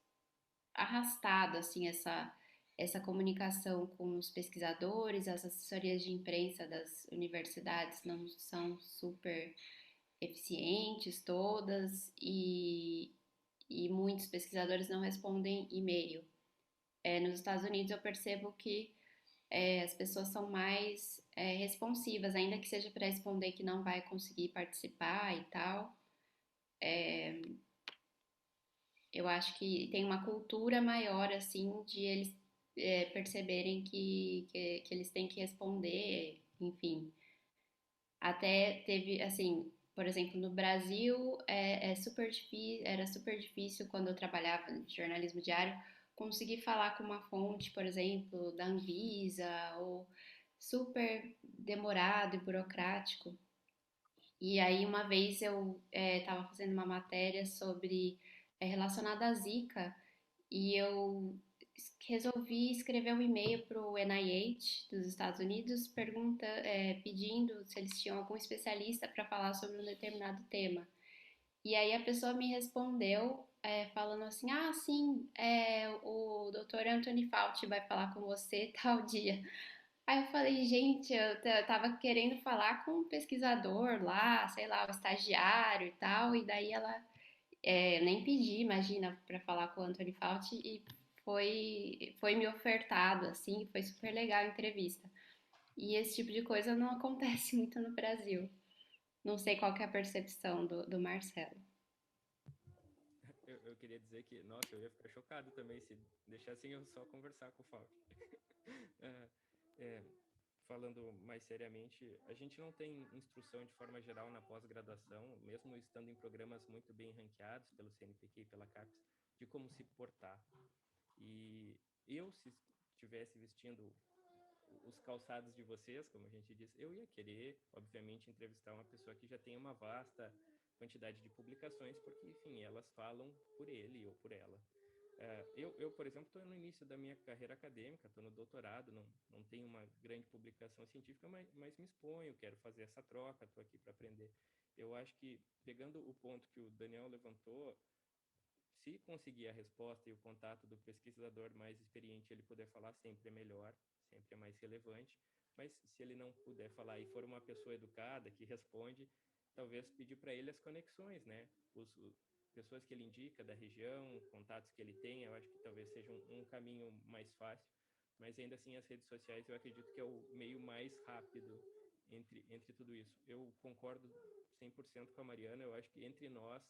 arrastado, assim, essa comunicação com os pesquisadores, as assessorias de imprensa das universidades não são super eficientes todas e muitos pesquisadores não respondem e-mail. Nos Estados Unidos eu percebo que as pessoas são mais responsivas, ainda que seja para responder que não vai conseguir participar e tal. Eu acho que tem uma cultura maior, assim, de eles perceberem que eles têm que responder, enfim. Até teve, assim, por exemplo, no Brasil super difícil, era super difícil quando eu trabalhava de jornalismo diário conseguir falar com uma fonte, por exemplo, da Anvisa, ou super demorado e burocrático. E aí uma vez eu estava fazendo uma matéria sobre relacionada à Zika e eu resolvi escrever um e-mail para o NIH dos Estados Unidos pedindo se eles tinham algum especialista para falar sobre um determinado tema. E aí a pessoa me respondeu falando assim, ah, sim, o Dr. Anthony Fauci vai falar com você tal dia. Aí eu falei, gente, eu tava querendo falar com um pesquisador lá, sei lá, o estagiário e tal, e daí eu nem pedi, imagina, para falar com o Anthony Fauci e foi me ofertado, assim, foi super legal a entrevista. E esse tipo de coisa não acontece muito no Brasil. Não sei qual que é a percepção do Marcelo. Eu queria dizer que, nossa, eu ia ficar chocado também se deixassem eu só conversar com o Fauci. É, é, falando mais seriamente, a gente não tem instrução de forma geral na pós-graduação, mesmo estando em programas muito bem ranqueados pelo CNPq e pela CAPES, de como se portar. E eu, se estivesse vestindo os calçados de vocês, como a gente diz, eu ia querer, obviamente, entrevistar uma pessoa que já tem uma vasta quantidade de publicações, porque, enfim, elas falam por ele ou por ela. Eu, por exemplo, estou no início da minha carreira acadêmica, estou no doutorado, não tenho uma grande publicação científica, mas me exponho, quero fazer essa troca, estou aqui para aprender. Eu acho que, pegando o ponto que o Daniel levantou, se conseguir a resposta e o contato do pesquisador mais experiente, ele puder falar, sempre é melhor, sempre é mais relevante. Mas se ele não puder falar e for uma pessoa educada que responde, talvez pedir para ele as conexões, né? Pessoas que ele indica da região, contatos que ele tem, eu acho que talvez seja um caminho mais fácil. Mas ainda assim, as redes sociais eu acredito que é o meio mais rápido entre tudo isso. Eu concordo 100% com a Mariana, eu acho que entre nós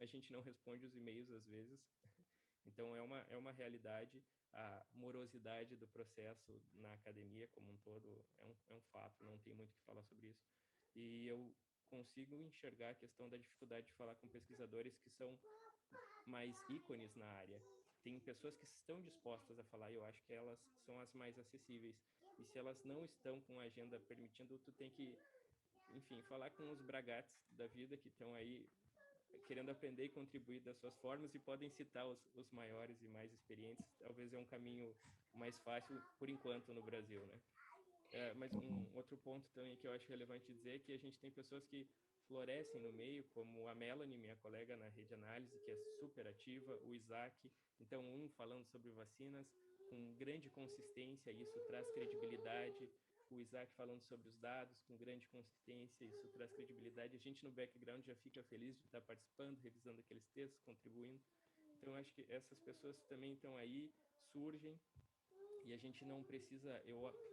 a gente não responde os e-mails às vezes. Então é uma realidade. A morosidade do processo na academia como um todo é um fato, não tem muito o que falar sobre isso. E eu consigo enxergar a questão da dificuldade de falar com pesquisadores que são mais ícones na área. Tem pessoas que estão dispostas a falar e eu acho que elas são as mais acessíveis. E se elas não estão com a agenda permitindo, tu tem que, enfim, falar com os bragates da vida que estão aí querendo aprender e contribuir das suas formas e podem citar os maiores e mais experientes. Talvez é um caminho mais fácil, por enquanto, no Brasil, né? Mas um outro ponto também que eu acho relevante dizer é que a gente tem pessoas que florescem no meio, como a Melanie, minha colega na Rede Análise, que é super ativa, o Isaac. Então, falando sobre vacinas com grande consistência, isso traz credibilidade. O Isaac falando sobre os dados com grande consistência, isso traz credibilidade. A gente no background já fica feliz de estar participando, revisando aqueles textos, contribuindo. Então, acho que essas pessoas também estão aí, surgem, e a gente não precisa,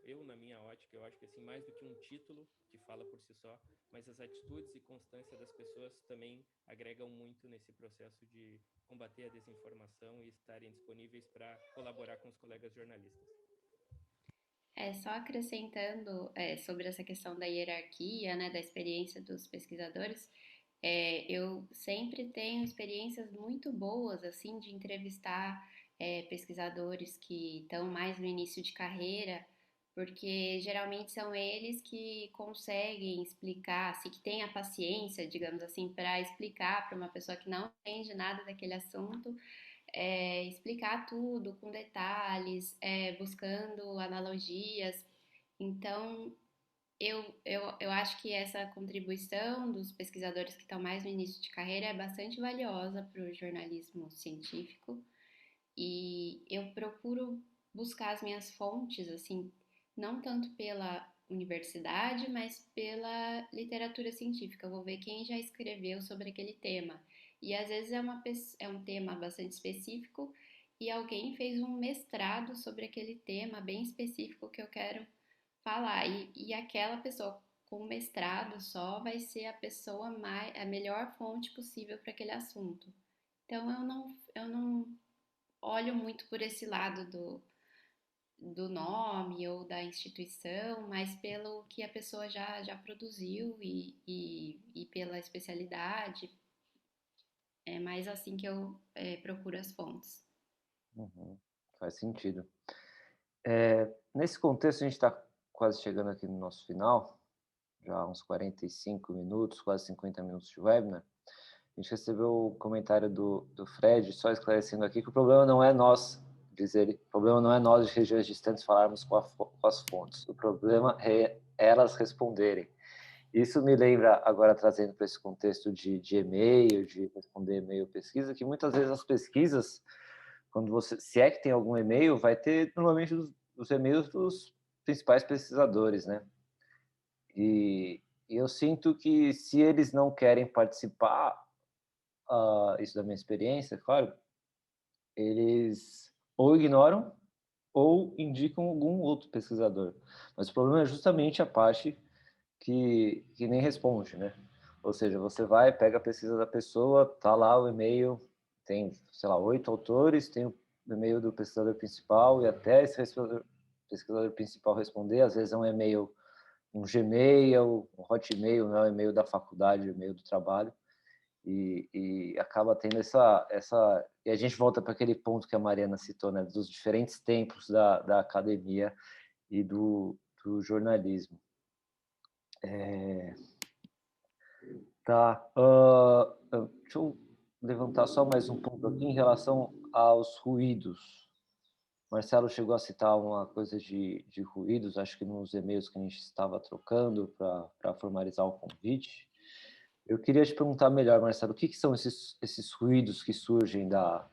eu na minha ótica, eu acho que assim, mais do que um título que fala por si só, mas as atitudes e constância das pessoas também agregam muito nesse processo de combater a desinformação e estarem disponíveis para colaborar com os colegas jornalistas. Só acrescentando sobre essa questão da hierarquia, né, da experiência dos pesquisadores, eu sempre tenho experiências muito boas, assim, de entrevistar pesquisadores que estão mais no início de carreira, porque geralmente são eles que conseguem explicar, assim, que têm a paciência, digamos assim, para explicar para uma pessoa que não entende nada daquele assunto, explicar tudo com detalhes, buscando analogias. Então, eu acho que essa contribuição dos pesquisadores que estão mais no início de carreira é bastante valiosa para o jornalismo científico e eu procuro buscar as minhas fontes, assim, não tanto pela universidade, mas pela literatura científica. Eu vou ver quem já escreveu sobre aquele tema. E às vezes é um tema bastante específico e alguém fez um mestrado sobre aquele tema bem específico que eu quero falar. E aquela pessoa com mestrado só vai ser a melhor fonte possível para aquele assunto. Então eu não olho muito por esse lado do nome ou da instituição, mas pelo que a pessoa já produziu e pela especialidade. É mais assim que eu procuro as fontes. Faz sentido. Nesse contexto, a gente está quase chegando aqui no nosso final, já uns 45 minutos, quase 50 minutos de webinar. A gente recebeu o comentário do Fred, só esclarecendo aqui que o problema não é nós diz ele, o problema não é nós de regiões distantes falarmos com as fontes, o problema é elas responderem. Isso me lembra, agora trazendo para esse contexto de e-mail, de responder e-mail pesquisa, que muitas vezes as pesquisas, quando você, se é que tem algum e-mail, vai ter normalmente os e-mails dos principais pesquisadores, né? E eu sinto que se eles não querem participar, isso da minha experiência, claro, eles ou ignoram ou indicam algum outro pesquisador. Mas o problema é justamente a parte que nem responde, né? Ou seja, você vai, pega a pesquisa da pessoa, tá lá o e-mail, tem, sei lá, 8 autores, tem o e-mail do pesquisador principal, e até esse pesquisador principal responder, às vezes é um e-mail, um Gmail, um Hotmail, não é o e-mail da faculdade, o e-mail do trabalho, e acaba tendo essa... E a gente volta para aquele ponto que a Mariana citou, né, dos diferentes tempos da academia e do jornalismo. Tá. Deixa eu levantar só mais um ponto aqui em relação aos ruídos. Marcelo chegou a citar uma coisa de ruídos, acho que nos e-mails que a gente estava trocando para formalizar o convite. Eu queria te perguntar melhor, Marcelo, o que são esses ruídos que surgem da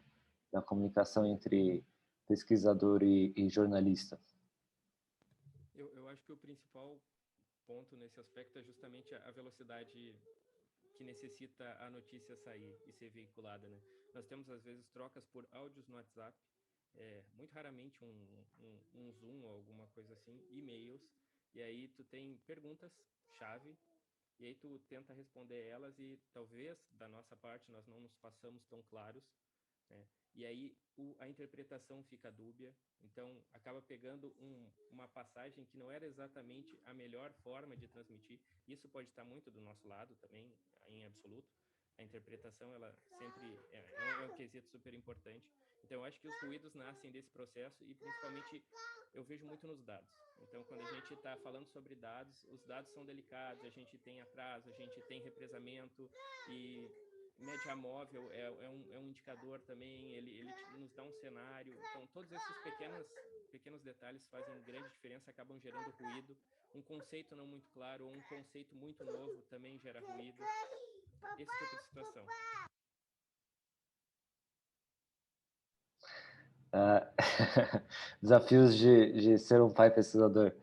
comunicação entre pesquisador e jornalista? Eu acho que o principal ponto nesse aspecto é justamente a velocidade que necessita a notícia sair e ser veiculada, né? Nós temos, às vezes, trocas por áudios no WhatsApp, muito raramente um Zoom ou alguma coisa assim, e-mails, e aí tu tem perguntas-chave, e aí tu tenta responder elas e talvez, da nossa parte, nós não nos passamos tão claros, né? E aí a interpretação fica dúbia, então acaba pegando uma passagem que não era exatamente a melhor forma de transmitir. Isso pode estar muito do nosso lado também, em absoluto. A interpretação, ela sempre é um quesito super importante. Então eu acho que os ruídos nascem desse processo e principalmente eu vejo muito nos dados. Então quando a gente está falando sobre dados, os dados são delicados, a gente tem atraso, a gente tem represamento e média móvel é um indicador também, ele nos dá um cenário. Então, todos esses pequenos detalhes fazem grande diferença, acabam gerando ruído. Um conceito não muito claro ou um conceito muito novo também gera ruído. Esse tipo de situação. Desafios de ser um pai pesquisador.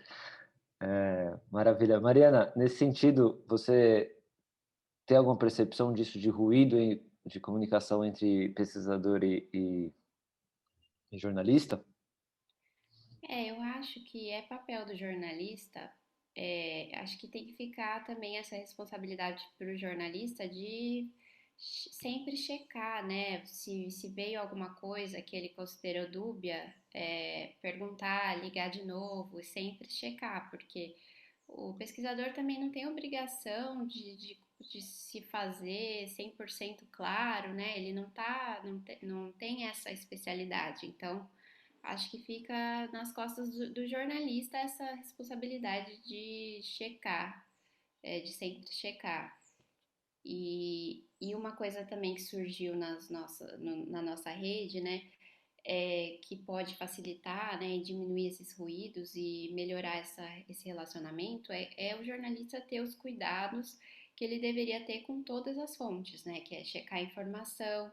Maravilha. Mariana, nesse sentido, você tem alguma percepção disso, de ruído de comunicação entre pesquisador e jornalista? Eu acho que é papel do jornalista, acho que tem que ficar também essa responsabilidade para o jornalista de sempre checar, né? Se veio alguma coisa que ele considerou dúbia, perguntar, ligar de novo e sempre checar, porque o pesquisador também não tem obrigação de se fazer 100% claro, né? Ele não tem essa especialidade, então acho que fica nas costas do jornalista essa responsabilidade de checar, de sempre checar. E uma coisa também que surgiu na nossa rede, né, que pode facilitar, né, e diminuir esses ruídos e melhorar esse relacionamento, é o jornalista ter os cuidados que ele deveria ter com todas as fontes, né, que é checar a informação,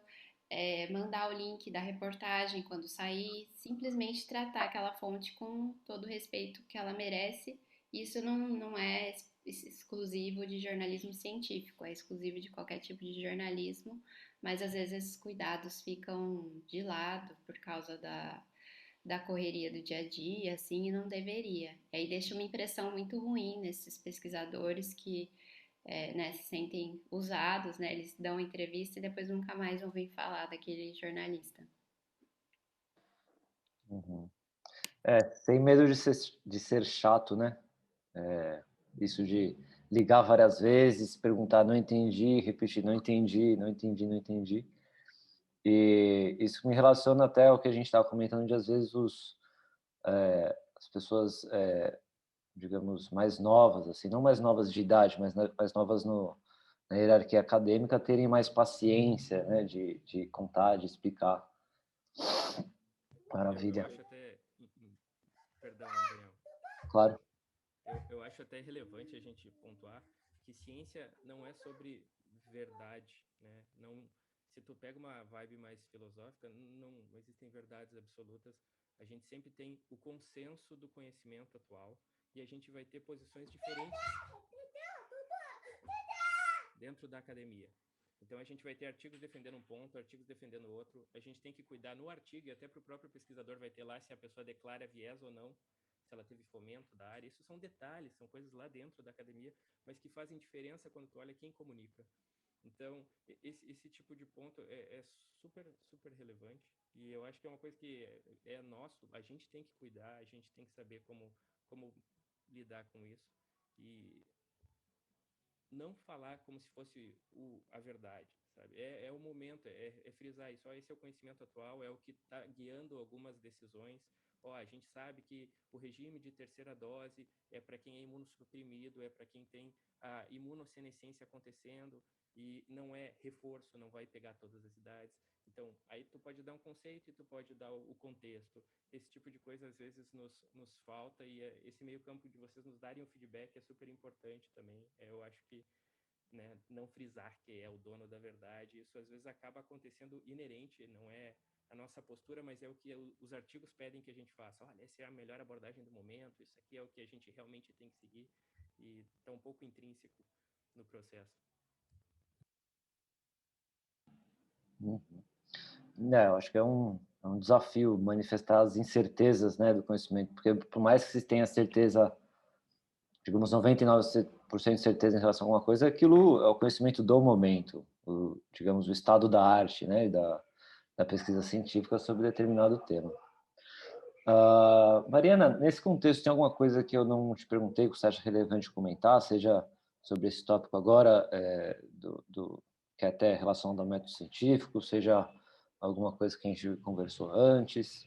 mandar o link da reportagem quando sair, simplesmente tratar aquela fonte com todo o respeito que ela merece. Isso não é exclusivo de jornalismo científico, é exclusivo de qualquer tipo de jornalismo, mas às vezes esses cuidados ficam de lado por causa da correria do dia a dia, assim, e não deveria. E aí deixa uma impressão muito ruim nesses pesquisadores que né, se sentem usados, né, eles dão entrevista e depois nunca mais ouvem falar daquele jornalista. Uhum. Sem medo de ser chato, né? Isso de ligar várias vezes, perguntar não entendi, repetir não entendi, não entendi, não entendi. E isso me relaciona até ao que a gente estava comentando de às vezes as pessoas, digamos, mais novas, assim, não mais novas de idade, mas mais novas na hierarquia acadêmica, terem mais paciência, né, de contar, de explicar. Maravilha. Eu acho até... Perdão, Daniel. Claro. Eu acho até relevante a gente pontuar que ciência não é sobre verdade, né? Não, se tu pega uma vibe mais filosófica, não existem verdades absolutas. A gente sempre tem o consenso do conhecimento atual e a gente vai ter posições diferentes dentro da academia. Então a gente vai ter artigos defendendo um ponto, artigos defendendo outro. A gente tem que cuidar no artigo e até para o próprio pesquisador vai ter lá se a pessoa declara viés ou não, se ela teve fomento da área. Isso são detalhes, são coisas lá dentro da academia, mas que fazem diferença quando tu olha quem comunica. Então, esse tipo de ponto é super, super relevante e eu acho que é uma coisa que é nosso, a gente tem que cuidar, a gente tem que saber como lidar com isso e não falar como se fosse a verdade, sabe? É o momento, é frisar isso. Ó, esse é o conhecimento atual, é o que está guiando algumas decisões. Ó, a gente sabe que o regime de terceira dose é para quem é imunossuprimido, é para quem tem a imunossenescência acontecendo e não é reforço, não vai pegar todas as idades. Então, aí tu pode dar um conceito e tu pode dar o contexto. Esse tipo de coisa às vezes nos falta e esse meio campo de vocês nos darem o feedback é super importante também. Eu acho que, né, não frisar que é o dono da verdade, isso às vezes acaba acontecendo inerente, não é a nossa postura, mas é o que os artigos pedem que a gente faça. Olha, essa é a melhor abordagem do momento, isso aqui é o que a gente realmente tem que seguir e está um pouco intrínseco no processo. Eu acho que é um desafio manifestar as incertezas, né, do conhecimento, porque por mais que se tenha certeza, digamos, 99% de certeza em relação a alguma coisa, aquilo é o conhecimento do momento, digamos, o estado da arte, né, e da pesquisa científica sobre determinado tema. Mariana, nesse contexto, tem alguma coisa que eu não te perguntei que você acha relevante comentar, seja sobre esse tópico agora, que é até relação do método científico, seja alguma coisa que a gente conversou antes?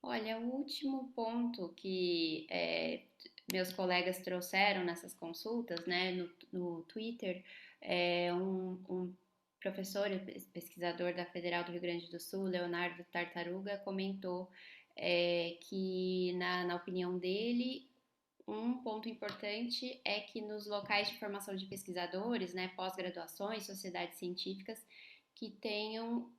Olha, o último ponto que meus colegas trouxeram nessas consultas, né, no Twitter, um professor e pesquisador da Federal do Rio Grande do Sul, Leonardo Tartaruga, comentou que, na opinião dele, um ponto importante é que nos locais de formação de pesquisadores, né, pós-graduações, sociedades científicas, que tenham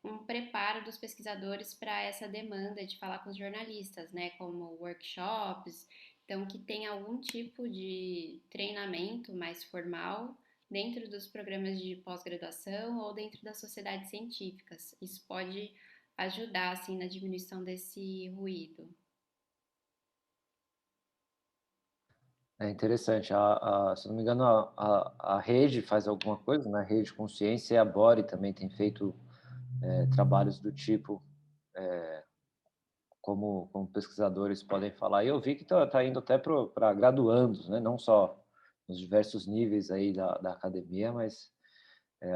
um preparo dos pesquisadores para essa demanda de falar com os jornalistas, né, como workshops, então que tenha algum tipo de treinamento mais formal dentro dos programas de pós-graduação ou dentro das sociedades científicas. Isso pode ajudar assim na diminuição desse ruído. É interessante. Se não me engano, a rede faz alguma coisa, né? A Rede Consciência e a Bore também tem feito trabalhos do tipo, como pesquisadores podem falar. E eu vi que está indo até para graduandos, né? Não só nos diversos níveis aí da academia, mas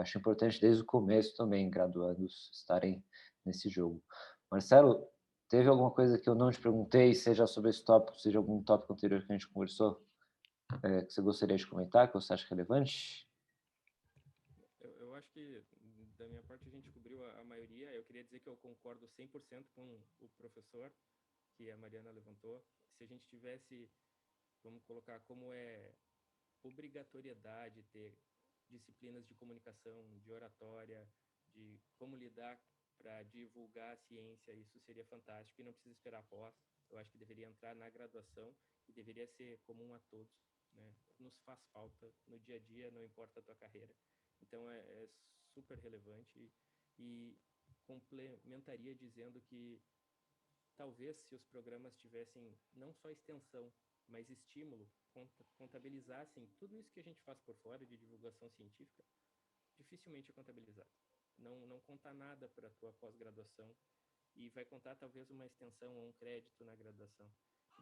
acho importante desde o começo também graduandos estarem nesse jogo. Marcelo, teve alguma coisa que eu não te perguntei, seja sobre esse tópico, seja algum tópico anterior que a gente conversou, que você gostaria de comentar, que você acha relevante? Eu acho que, da minha parte, a gente cobriu a maioria. Eu queria dizer que eu concordo 100% com o professor que a Mariana levantou. Se a gente tivesse, vamos colocar como obrigatoriedade ter disciplinas de comunicação, de oratória, de como lidar para divulgar a ciência, isso seria fantástico e não precisa esperar pós. Eu acho que deveria entrar na graduação e deveria ser comum a todos, né? Nos faz falta no dia a dia, não importa a tua carreira. Então é super relevante e complementaria dizendo que talvez se os programas tivessem não só extensão, mas estímulo, contabilizassem tudo isso que a gente faz por fora de divulgação científica, dificilmente é contabilizado. Não conta nada para a tua pós-graduação e vai contar talvez uma extensão ou um crédito na graduação.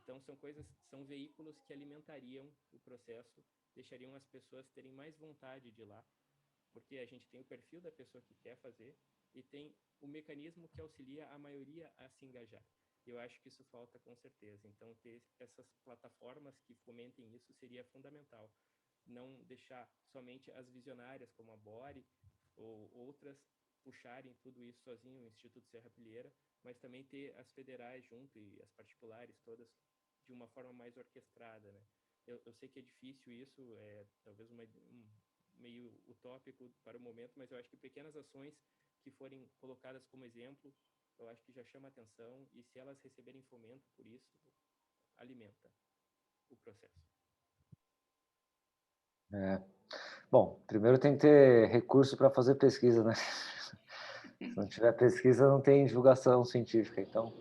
Então são veículos que alimentariam o processo, deixariam as pessoas terem mais vontade de ir lá, porque a gente tem o perfil da pessoa que quer fazer e tem o mecanismo que auxilia a maioria a se engajar. Eu acho que isso falta com certeza. Então, ter essas plataformas que fomentem isso seria fundamental. Não deixar somente as visionárias, como a Bore ou outras, puxarem tudo isso sozinho, o Instituto Serrapilheira, mas também ter as federais junto e as particulares todas de uma forma mais orquestrada, né? Eu sei que é difícil isso, talvez meio utópico para o momento, mas eu acho que pequenas ações que forem colocadas como exemplo, eu acho que já chama atenção, e se elas receberem fomento por isso, alimenta o processo. Bom, primeiro tem que ter recurso para fazer pesquisa, né? Se não tiver pesquisa, não tem divulgação científica. Então,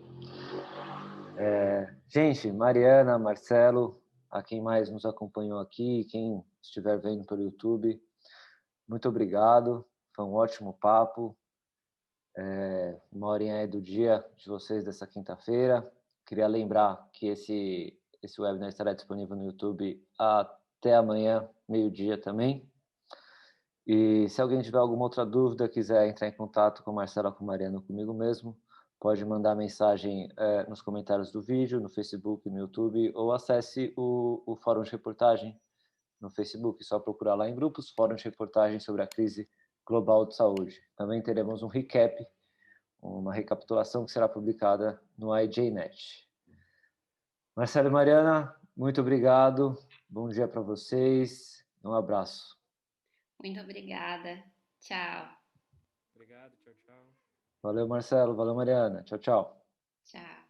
gente, Mariana, Marcelo, a quem mais nos acompanhou aqui, quem estiver vendo pelo YouTube, muito obrigado. Foi um ótimo papo. Uma horinha aí do dia de vocês dessa quinta-feira. Queria lembrar que esse webinar estará disponível no YouTube até amanhã, meio-dia também. E se alguém tiver alguma outra dúvida, quiser entrar em contato com o Marcelo ou com o Mariano, comigo mesmo, pode mandar mensagem nos comentários do vídeo, no Facebook, no YouTube, ou acesse o Fórum de Reportagem no Facebook. Só procurar lá em grupos, Fórum de Reportagem sobre a crise global de saúde. Também teremos um recap, uma recapitulação que será publicada no IJNet. Marcelo e Mariana, muito obrigado. Bom dia para vocês. Um abraço. Muito obrigada. Tchau. Obrigado, tchau, tchau. Valeu, Marcelo. Valeu, Mariana. Tchau, tchau. Tchau.